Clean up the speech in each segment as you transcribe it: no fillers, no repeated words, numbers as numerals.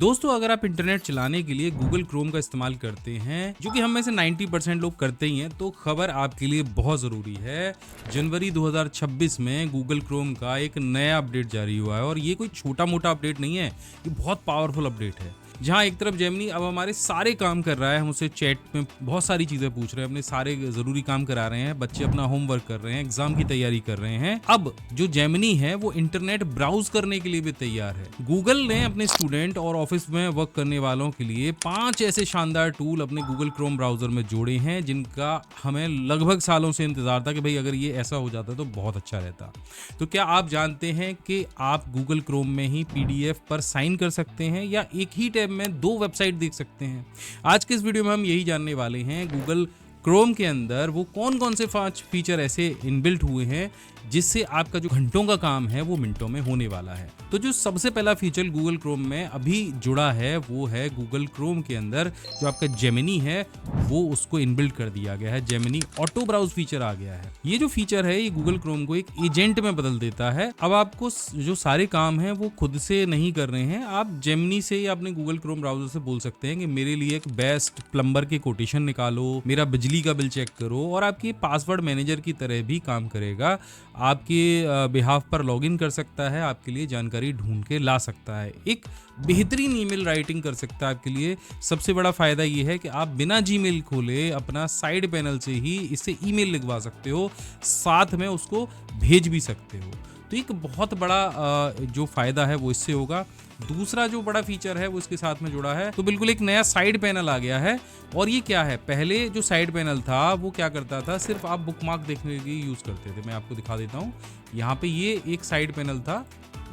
दोस्तों, अगर आप इंटरनेट चलाने के लिए गूगल क्रोम का इस्तेमाल करते हैं, जो कि हम में से 90% लोग करते ही हैं, तो खबर आपके लिए बहुत ज़रूरी है। जनवरी 2026 में गूगल क्रोम का एक नया अपडेट जारी हुआ है और ये कोई छोटा मोटा अपडेट नहीं है, ये बहुत पावरफुल अपडेट है। जहाँ एक तरफ जेमिनी अब हमारे सारे काम कर रहा है, हम उससे चैट में बहुत सारी चीज़ें पूछ रहे हैं, अपने सारे ज़रूरी काम करा रहे हैं, बच्चे अपना होमवर्क कर रहे हैं, एग्जाम की तैयारी कर रहे हैं। अब जो जेमिनी है वो इंटरनेट ब्राउज करने के लिए भी तैयार है। गूगल ने अपने स्टूडेंट और ऑफिस में वर्क करने वालों के लिए 5 ऐसे शानदार टूल अपने गूगल क्रोम ब्राउजर में जोड़े हैं, जिनका हमें लगभग सालों से इंतजार था कि भाई अगर ये ऐसा हो जाता तो बहुत अच्छा रहता। तो क्या आप जानते हैं कि आप गूगल क्रोम में ही PDF पर साइन कर सकते हैं या एक ही टैब में 2 वेबसाइट देख सकते हैं? आज के इस वीडियो में हम यही जानने वाले हैं। गूगल क्रोम के अंदर वो कौन कौन से 5 फीचर ऐसे इनबिल्ट हुए हैं जिससे आपका जो घंटों का काम है वो मिनटों में होने वाला है। तो जो सबसे पहला फीचर गूगल क्रोम में अभी जुड़ा है वो है गूगल क्रोम के अंदर जो आपका जेमिनी है वो उसको इनबिल्ट कर दिया गया है। जेमिनी ऑटो ब्राउज फीचर आ गया है। ये जो फीचर है ये गूगल क्रोम को एक एजेंट में बदल देता है। अब आपको जो सारे काम हैं वो खुद से नहीं कर रहे हैं, आप जेमिनी से या अपने गूगल क्रोम ब्राउजर से बोल सकते हैं कि मेरे लिए एक बेस्ट प्लम्बर के कोटेशन निकालो, मेरा बिजली का बिल चेक करो, और आपके पासवर्ड मैनेजर की तरह भी काम करेगा। आपके बिहाफ पर लॉगिन कर सकता है, आपके लिए जानकारी ढूंढ के ला सकता है, एक बेहतरीन ईमेल राइटिंग कर सकता है आपके लिए। सबसे बड़ा फायदा ये है कि आप बिना जीमेल खोले अपना साइड पैनल से ही इससे ईमेल लिखवा सकते हो, साथ में उसको भेज भी सकते हो। तो एक बहुत बड़ा जो फायदा है वो इससे होगा। दूसरा जो बड़ा फीचर है वो इसके साथ में जुड़ा है, तो बिल्कुल एक नया साइड पैनल आ गया है। और ये क्या है, पहले जो साइड पैनल था वो क्या करता था, सिर्फ आप बुकमार्क देखने के लिए यूज करते थे। मैं आपको दिखा देता हूँ। यहाँ पे ये एक साइड पैनल था,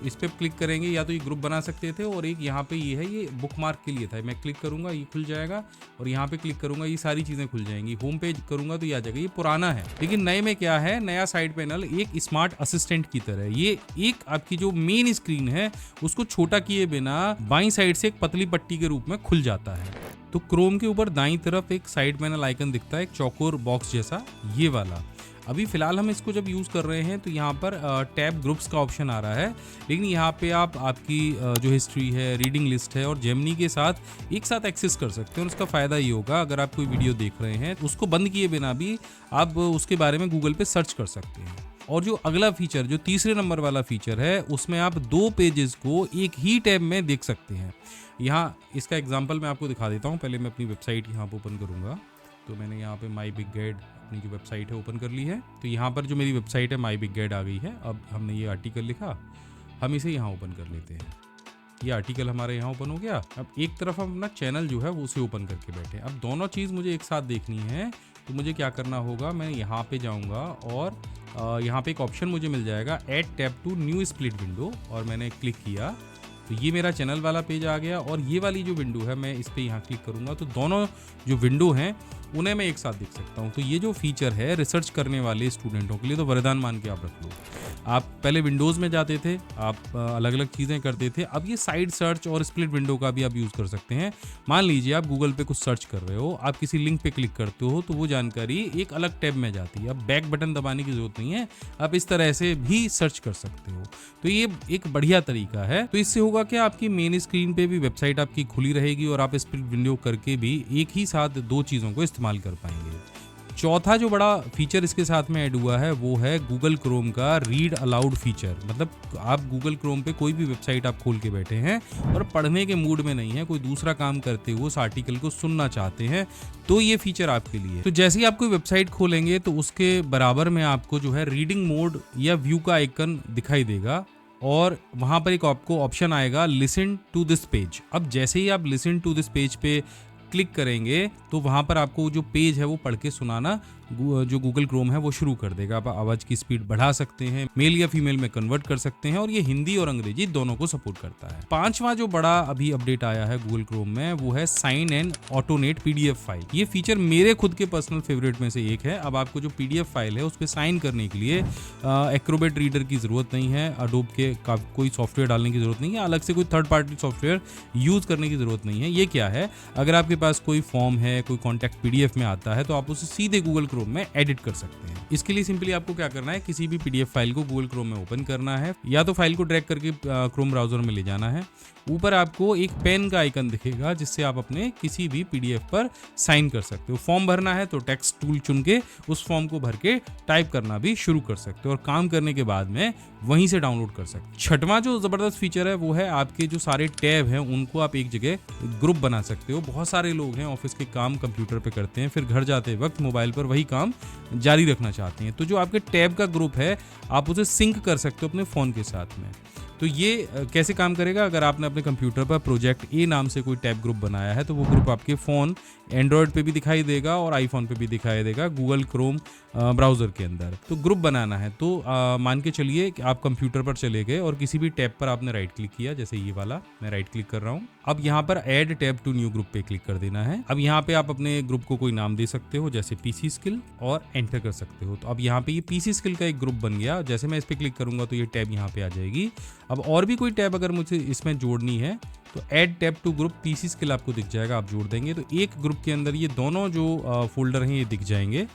इस पे क्लिक करेंगे या तो ये ग्रुप बना सकते थे, और एक यहाँ पे ये है, ये बुकमार्क के लिए था। मैं क्लिक करूंगा ये खुल जाएगा, और यहाँ पे क्लिक करूंगा ये सारी चीजें खुल जाएंगी। होम पेज करूंगा तो ये आ जाएगा। ये पुराना है, लेकिन नए में क्या है, नया साइड पैनल एक स्मार्ट असिस्टेंट की तरह ये एक आपकी जो मेन स्क्रीन है उसको छोटा किए बिना बाईं साइड से एक पतली पट्टी के रूप में खुल जाता है। तो क्रोम के ऊपर दाईं तरफ एक साइड पैनल आइकन दिखता है, एक चौकोर बॉक्स जैसा, ये वाला। अभी फिलहाल हम इसको जब यूज़ कर रहे हैं तो यहाँ पर टैब ग्रुप्स का ऑप्शन आ रहा है, लेकिन यहाँ पे आप आपकी जो हिस्ट्री है, रीडिंग लिस्ट है, और जेमिनी के साथ एक साथ एक्सेस कर सकते हैं। और उसका फ़ायदा ये होगा, अगर आप कोई वीडियो देख रहे हैं तो उसको बंद किए बिना भी आप उसके बारे में गूगल पे सर्च कर सकते हैं। और जो अगला फीचर, जो तीसरे नंबर वाला फीचर है, उसमें आप 2 पेजेस को एक ही टैब में देख सकते हैं। यहाँ इसका एग्जाम्पल मैं आपको दिखा देता हूँ। पहले मैं अपनी वेबसाइट यहाँ पर ओपन करूँगा, तो मैंने यहाँ पे माई बिग गाइड अपनी जो वेबसाइट है ओपन कर ली है। तो यहाँ पर जो मेरी वेबसाइट है माई बिग गाइड आ गई है। अब हमने ये आर्टिकल लिखा, हम इसे यहाँ ओपन कर लेते हैं। ये आर्टिकल हमारे यहाँ ओपन हो गया। अब एक तरफ हम अपना चैनल जो है वो उसे ओपन करके बैठे। अब दोनों चीज़ मुझे एक साथ देखनी है, तो मुझे क्या करना होगा, मैं यहाँ पे जाऊँगा और यहाँ पे एक ऑप्शन मुझे मिल जाएगा, add tab to new split window, और मैंने क्लिक किया तो ये मेरा चैनल वाला पेज आ गया। और ये वाली जो विंडो है, मैं इस पर यहाँ क्लिक करूँगा तो दोनों जो विंडो हैं उन्हें मैं एक साथ देख सकता हूँ। तो ये जो फीचर है रिसर्च करने वाले स्टूडेंटों के लिए तो वरदान मान के आप रख लो। आप पहले विंडोज़ में जाते थे, आप अलग अलग चीज़ें करते थे, अब ये साइड सर्च और स्प्लिट विंडो का भी आप यूज़ कर सकते हैं। मान लीजिए आप गूगल पे कुछ सर्च कर रहे हो, आप किसी लिंक पे क्लिक करते हो तो वो जानकारी एक अलग टैब में जाती है। अब बैक बटन दबाने की जरूरत नहीं है, आप इस तरह से भी सर्च कर सकते हो। तो ये एक बढ़िया तरीका है। तो इससे होगा कि आपकी मेन स्क्रीन पे भी वेबसाइट आपकी खुली रहेगी और आप स्प्लिट विंडो करके भी एक ही साथ 2 चीज़ों को इस्तेमाल कर पाएंगे। चौथा जो बड़ा फीचर इसके साथ में ऐड हुआ है वो है गूगल क्रोम का रीड अलाउड फीचर। मतलब आप गूगल क्रोम पे कोई भी वेबसाइट आप खोल के बैठे हैं और पढ़ने के मूड में नहीं है, कोई दूसरा काम करते हुए उस आर्टिकल को सुनना चाहते हैं, तो ये फीचर आपके लिए। तो जैसे ही आप कोई वेबसाइट खोलेंगे तो उसके बराबर में आपको जो है रीडिंग मोड या व्यू का आइकन दिखाई देगा, और वहां पर एक आपको ऑप्शन आएगा लिसन टू दिस पेज। अब जैसे ही आप लिसन टू दिस पेज पे क्लिक करेंगे तो वहाँ पर आपको जो पेज है वो पढ़ के सुनाना जो गूगल क्रोम है वो शुरू कर देगा। आप आवाज़ की स्पीड बढ़ा सकते हैं, मेल या फीमेल में कन्वर्ट कर सकते हैं, और ये हिंदी और अंग्रेजी दोनों को सपोर्ट करता है। 5वां जो बड़ा अभी अपडेट आया है गूगल क्रोम में वो है साइन एंड ऑटोनेट PDF फाइल। ये फीचर मेरे खुद के पर्सनल फेवरेट में से एक है। अब आपको जो PDF फाइल है उस पर साइन करने के लिए एक्रोबेट रीडर की ज़रूरत नहीं है, अडोब के कोई सॉफ्टवेयर डालने की ज़रूरत नहीं है, अलग से कोई थर्ड पार्टी सॉफ्टवेयर यूज़ करने की ज़रूरत नहीं है। ये क्या है, अगर आपके पास कोई फॉर्म है, कोई कॉन्टैक्ट PDF में आता है, तो आप उसे सीधे गूगल क्रोम में एडिट कर सकते हैं। इसके लिए सिंपली आपको क्या करना है, किसी भी PDF फाइल को गूगल क्रोम में ओपन करना है, या तो फाइल को ड्रैग करके क्रोम ब्राउजर में ले जाना है, ऊपर आपको एक पेन का आइकन दिखेगा जिससे आप अपने किसी भी पीडीएफ पर साइन कर सकते हो। फॉर्म भरना है तो टेक्स्ट टूल चुन के उस फॉर्म को भर के टाइप करना भी शुरू कर सकते हो और काम करने के बाद में वहीं से डाउनलोड कर सकते हो। छठवां जो जबरदस्त फीचर है वो है आपके जो सारे टैब हैं उनको आप एक जगह ग्रुप बना सकते हो। बहुत सारे लोग हैं ऑफिस के काम कंप्यूटर पे करते हैं, फिर घर जाते वक्त मोबाइल पर वही काम जारी रखना चाहते हैं, तो जो आपके टैब का ग्रुप है आप उसे सिंक कर सकते हो अपने फ़ोन के साथ में। तो ये कैसे काम करेगा, अगर आपने अपने कंप्यूटर पर प्रोजेक्ट ए नाम से कोई टैब ग्रुप बनाया है तो वो ग्रुप आपके फ़ोन एंड्रॉयड पे भी दिखाई देगा और आईफोन पे भी दिखाई देगा गूगल क्रोम ब्राउज़र के अंदर। तो ग्रुप बनाना है तो मान के चलिए कि आप कंप्यूटर पर चले गए और किसी भी टैब पर आपने राइट क्लिक किया, जैसे ये वाला मैं राइट क्लिक कर रहा हूँ। अब यहाँ पर add tab to new group पे क्लिक कर देना है। अब यहाँ पे आप अपने ग्रुप को कोई नाम दे सकते हो जैसे पीसी स्किल और एंटर कर सकते हो। तो अब यहाँ पे ये पीसी स्किल का एक ग्रुप बन गया। जैसे मैं इस पर क्लिक करूंगा तो ये टैब यहाँ पे आ जाएगी। अब और भी कोई टैब अगर मुझे इसमें जोड़नी है तो add tab to group PC skill आपको दिख जाएगा, आप जोड़ देंगे तो एक ग्रुप के अंदर ये दोनों जो फोल्डर हैं ये दिख जाएंगे।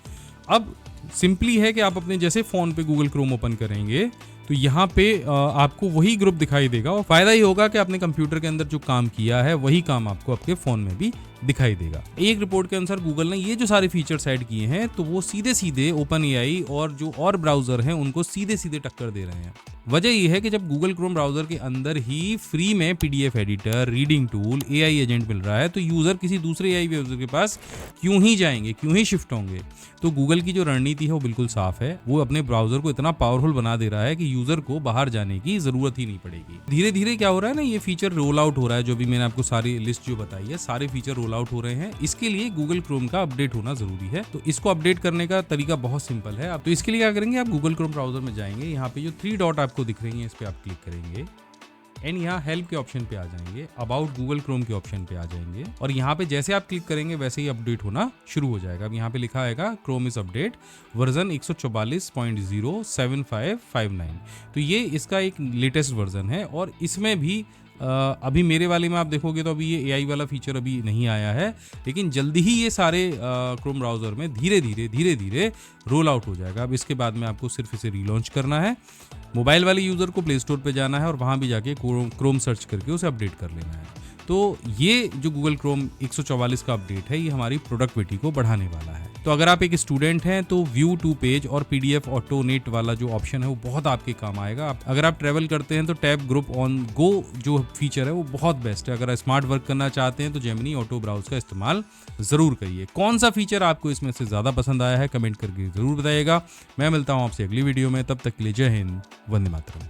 अब सिंपली है कि आप अपने जैसे फ़ोन पे गूगल क्रोम ओपन करेंगे तो यहाँ पे आपको वही ग्रुप दिखाई देगा और फायदा ये होगा कि आपने कंप्यूटर के अंदर जो काम किया है वही काम आपको आपके फ़ोन में भी दिखाई देगा। एक रिपोर्ट के अनुसार गूगल ने ये जो सारे फीचर्स ऐड किए हैं तो वो सीधे सीधे ओपन एआई और जो और ब्राउज़र हैं उनको सीधे सीधे टक्कर दे रहे हैं। वजह यह है कि जब गूगल क्रोम ब्राउज़र के अंदर ही फ्री में PDF editor, reading tool, AI agent मिल रहा है तो यूज़र किसी दूसरे एआई ब्राउज़र के पास क्यों ही जाएंगे, क्यों ही शिफ्ट होंगे। तो गूगल की जो रणनीति है वो बिल्कुल साफ है, वो अपने ब्राउज़र को इतना पावरफुल बना दे रहा है कि यूज़र को बाहर जाने की ज़रूरत ही नहीं पड़ेगी। धीरे धीरे क्या हो रहा है ना, ये फीचर रोल आउट हो रहा है। जो भी मैंने आपको सारी लिस्ट जो बताई है सारे फीचर रोल आउट हो रहे हैं। इसके लिए गूगल क्रोम का अपडेट होना जरूरी है। तो इसको अपडेट करने का तरीका बहुत सिंपल है। तो इसके लिए क्या करेंगे, आप गूगल क्रोम ब्राउज़र में जाएंगे, यहाँ पे जो 3 डॉट आपको दिख रही है इस पर आप क्लिक करेंगे एंड यहाँ हेल्प के ऑप्शन पे आ जाएंगे, अबाउट गूगल क्रोम के ऑप्शन पे आ जाएंगे और यहाँ पे जैसे आप क्लिक करेंगे वैसे ही अपडेट होना शुरू हो जाएगा। अब यहाँ पे लिखा आएगा क्रोम इज अपडेट वर्जन 144.07559। तो ये इसका एक लेटेस्ट वर्जन है और इसमें भी अभी मेरे वाले में आप देखोगे तो अभी ये एआई वाला फीचर अभी नहीं आया है, लेकिन जल्दी ही ये सारे क्रोम ब्राउज़र में धीरे धीरे रोल आउट हो जाएगा। अब इसके बाद में आपको सिर्फ इसे रीलॉन्च करना है। मोबाइल वाले यूज़र को प्ले स्टोर पे जाना है और वहाँ भी जाके क्रोम सर्च करके उसे अपडेट कर लेना है। तो ये जो गूगल क्रोम 144 का अपडेट है ये हमारी प्रोडक्टिविटी को बढ़ाने वाला है। तो अगर आप एक स्टूडेंट हैं तो व्यू टू पेज और पीडीएफ ऑटोनेट वाला जो ऑप्शन है वो बहुत आपके काम आएगा। अगर आप ट्रैवल करते हैं तो टैब ग्रुप ऑन गो जो फीचर है वो बहुत बेस्ट है। अगर स्मार्ट वर्क करना चाहते हैं तो जेमिनी ऑटो ब्राउज का इस्तेमाल ज़रूर करिए। कौन सा फीचर आपको इसमें से ज़्यादा पसंद आया है कमेंट करके ज़रूर बताइएगा। मैं मिलता हूँ आपसे अगली वीडियो में, तब तक के लिए जय हिंद, वंदे मातरम।